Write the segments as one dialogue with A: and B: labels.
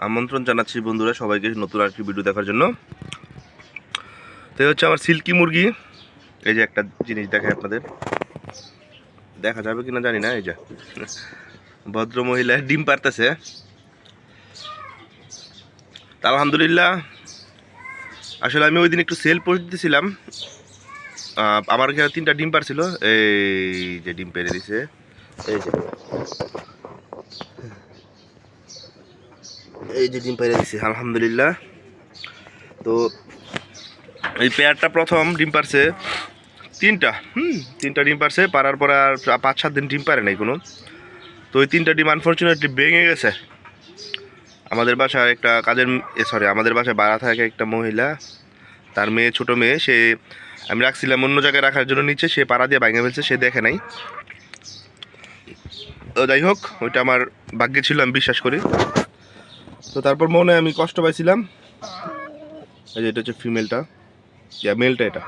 A: আমন্ত্রণ জানাচ্ছি বন্ধুরা সবাইকে নতুন আরেকটি ভিডিও দেখার জন্য। তো হচ্ছে আমার সিল্কি মুরগি। এই যে একটা জিনিস দেখায় আপনাদের, দেখা যাবে কিনা জানি না। এই যে ভদ্র মহিলা ডিম পারতেছে। আলহামদুলিল্লাহ, আসলে আমি ওই দিন একটু সেল পোস্ট দিয়েছিলাম। আমার এখানে 3টা ডিম পারছিল। এই যে ডিম পেরে দিছে, এই যে ডিম পেরে দিছে আলহামদুলিল্লাহ। তো এই পেয়ারটা প্রথম ডিম পারছে 3টা ডিম পারছে। পারার পরে আর 5-7 দিন ডিম পারে নাই কোনো। তো ওই 3টা ডিম আনফর্চুনেটলি ভেঙে গেছে। আমাদের বাসায় একটা আমাদের বাসায় ভাড়া থাকে একটা মহিলা, তার মেয়ে, ছোট মেয়ে, সে আমি রাখছিলাম অন্য জায়গায় রাখার জন্য নিচে, সে পাড়া দিয়ে ভেঙে ফেলছে, সে দেখে নাই। তো যাই হোক, ওইটা আমার ভাগ্যে ছিল, আমি বিশ্বাস করি। তো তারপর মনে আমি কষ্ট পাইছিলাম। এই যে এটা হচ্ছে ফিমেলটা, মেলটা এটা।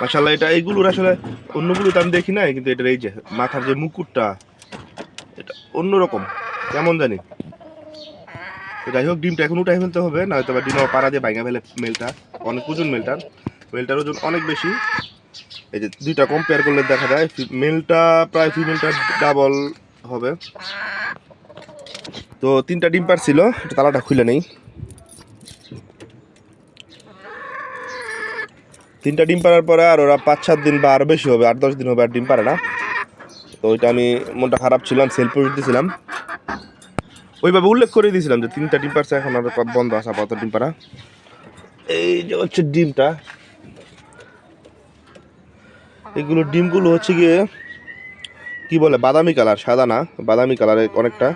A: মাশাআল্লাহ, এটা এইগুলোর আসলে অন্যগুলো তো আমি দেখি নাই, কিন্তু এটার এই যে মাথার যে মুকুটটা, এটা অন্যরকম কেমন জানি। তো যাই হোক, ডিমটা এখন উঠাই ফেলতে হবে, না হয়তো বা ডিম পাড়া দিয়ে ভাঙা ফেলে। মেলটা অনেক ওজন, মেলটার ওজন অনেক বেশি। এই যে দুইটা কম্পেয়ার করলে দেখা যায় মেলটা প্রায় ফিমেলটা ডাবল হবে। তো 3টা ডিম পারছিল, তালাটা খুলে নেই। 3টা ডিম পারার পরে আর ওরা 5-7 দিন বা আরও বেশি হবে, 8-10 দিন হবে আর ডিম পারে না। তো ওইটা আমি মনটা খারাপ ছিলাম, সেল পোস্ট দিয়েছিলাম, ওইভাবে উল্লেখ করে দিয়েছিলাম যে 3টা ডিম পারছে, এখন আর বন্ধ আছে আপাতত ডিম পারা। এই যে হচ্ছে ডিমটা, এগুলো ডিমগুলো হচ্ছে গিয়ে কি বলে বাদামি কালার, সাদা না, বাদামি কালার, অনেকটা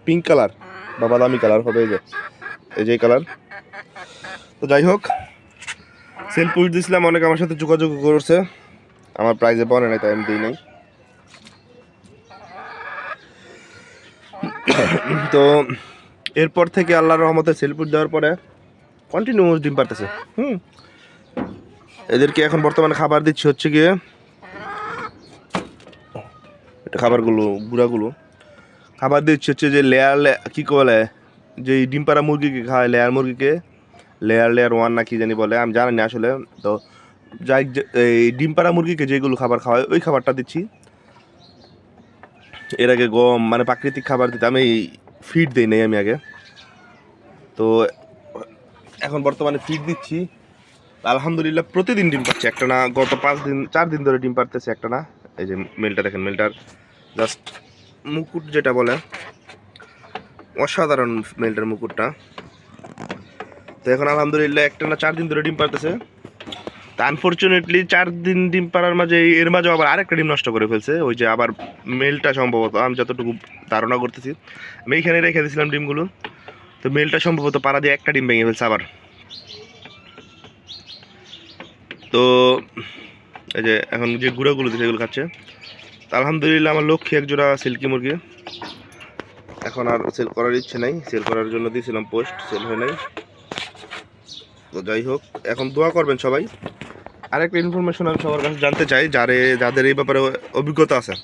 A: পিঙ্ক কালার বা বাদামি কালার হবে। এই যে কালার। তো যাই হোক, সেল পোস্ট দিয়েছিলাম, অনেকে আমার সাথে যোগাযোগ করছে, আমার প্রাইজে বনে নাই, তাই আমি দিই নাই। তো এরপর থেকে আল্লাহর রহমতে সেল পোস্ট দেওয়ার পরে কন্টিনিউয়াস ডিম পারতেছে। এদেরকে এখন বর্তমানে খাবার দিচ্ছি হচ্ছে গিয়ে এটা খাবারগুলো, গুঁড়াগুলো খাবার দিচ্ছি হচ্ছে যে লেয়ার, কী বলে, যে ডিম পাড়া মুরগিকে খাওয়ায়, লেয়ার 1 না কি জানি বলে, আমি জানি না আসলে। তো যাই, এই ডিম পাড়া মুরগিকে যেগুলো খাবার খাওয়ায় ওই খাবারটা দিচ্ছি। এর আগে গম মানে প্রাকৃতিক খাবার দিতাম, এই ফিড দিই নাই আমি আগে। তো এখন বর্তমানে ফিড দিচ্ছি। আলহামদুলিল্লাহ, প্রতিদিন ডিম পাচ্ছে, একটা না, গত 4 দিন ধরে ডিম পারতেছে একটা না। এই যে মেলটা দেখেন, মেলটার জাস্ট মুকুট যেটা বলে, অসাধারণ মেলটার মুকুটটা। তো এখন আলহামদুলিল্লাহ একটা না 4 দিন ধরে ডিম পারতেছে। তা আনফর্চুনেটলি 4 দিন ডিম পাড়ার মাঝে, এর মাঝে আবার আরেকটা ডিম নষ্ট করে ফেলছে। ওই যে আবার মেলটা সম্ভবত, আমি যতটুকু ধারণা করতেছি, আমি এইখানে রেখে দিয়েছিলাম ডিমগুলো, তো মেলটা সম্ভবত পাড়া দিয়ে একটা ডিম ভেঙে ফেলছে আবার। তো এই যে এখন যে গুঁড়াগুলো দিচ্ছে এগুলো খাচ্ছে। আলহামদুলিল্লাহ, আমার লক্ষ্মী একজোড়া সিল্কি মুরগি। এখন আর সেল করার ইচ্ছে নাই, সেল করার জন্য দিয়েছিলাম পোস্ট, সেল হয় নাই। তো যাই হোক, এখন দোয়া করবেন সবাই। আরেকটা ইনফরমেশন আমি সবার কাছে জানতে চাই, যাদের এই ব্যাপারে অভিজ্ঞতা আছে।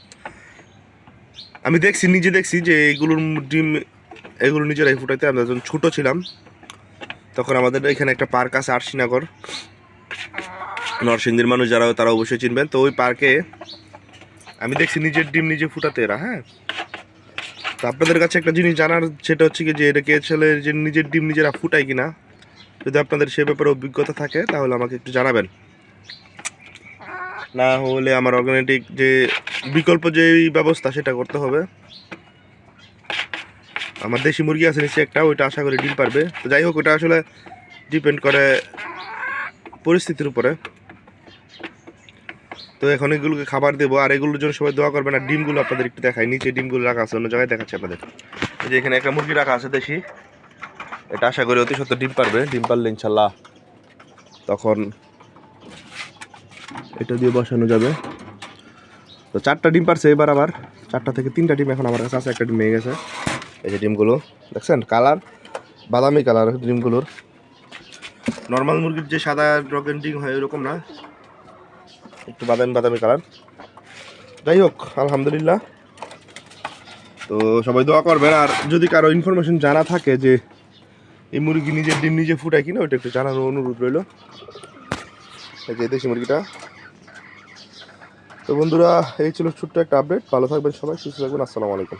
A: আমি নিজে দেখছি যে এইগুলোর ডিম এগুলো নিজেরাই ফুটাইতে। আমরা যখন ছোটো ছিলাম তখন আমাদের এখানে একটা পার্ক আছে, আরশিনগর, নরসিংদীর মানুষ যারা তারা অবশ্যই চিনবেন। তো ওই পার্কে আমি দেখছি নিজের ডিম নিজে ফুটাতে এরা। তো আপনাদের কাছে একটা জিনিস জানার, সেটা হচ্ছে কি যে এটাকে আসলে যে নিজের ডিম নিজেরা ফুটায় কিনা, যদি আপনাদের সে ব্যাপারে অভিজ্ঞতা থাকে তাহলে আমাকে একটু জানাবেন। না হলে আমার অর্গানিক যে বিকল্প যে ব্যবস্থা সেটা করতে হবে। আমার দেশি মুরগি আছে নিচে একটা, ওইটা আশা করি ডিম পারবে। তো যাই হোক, ওটা আসলে ডিপেন্ড করে পরিস্থিতির উপরে। তো এখন এগুলোকে খাবার দেবো, আর এগুলোর জন্য সবাই দোয়া করবেন। আর ডিমগুলো আপনাদের একটু দেখাই, নিচে ডিমগুলো রাখা আছে, অন্য জায়গায় দেখাচ্ছে আপনাদের। এই যে এখানে একটা মুরগি রাখা আছে দেশি, এটা আশা করি অতি সত্ত্বর ডিম পারবে। ডিম পারলে ইনশাল্লাহ তখন এটা দিয়ে বসানো যাবে। তো 4টা ডিম পারছে এবার, আবার 4টা থেকে 3টা ডিম এখন আমার কাছে আছে, একটা ডিম ভেঙে গেছে। এই যে ডিমগুলো দেখছেন, কালার বাদামি কালার ডিমগুলোর। নর্মাল মুরগির যে সাদা রঙের ডিম হয় ওরকম না, একটু বাদামি কালার। যাই হোক, আলহামদুলিল্লাহ, তো সবাই দোয়া করবেন। আর যদি কারো ইনফরমেশন জানা থাকে যে এই মুরগি নিজের ডিম নিজে ফুটায় কিনা, ওইটা একটু জানানোর অনুরোধ রইল। এই যে দেশি মুরগিটা। তো বন্ধুরা, এই ছিল ছোট্ট একটা আপডেট। ভালো থাকবেন সবাই, সুস্থ থাকবেন। আসসালামু আলাইকুম।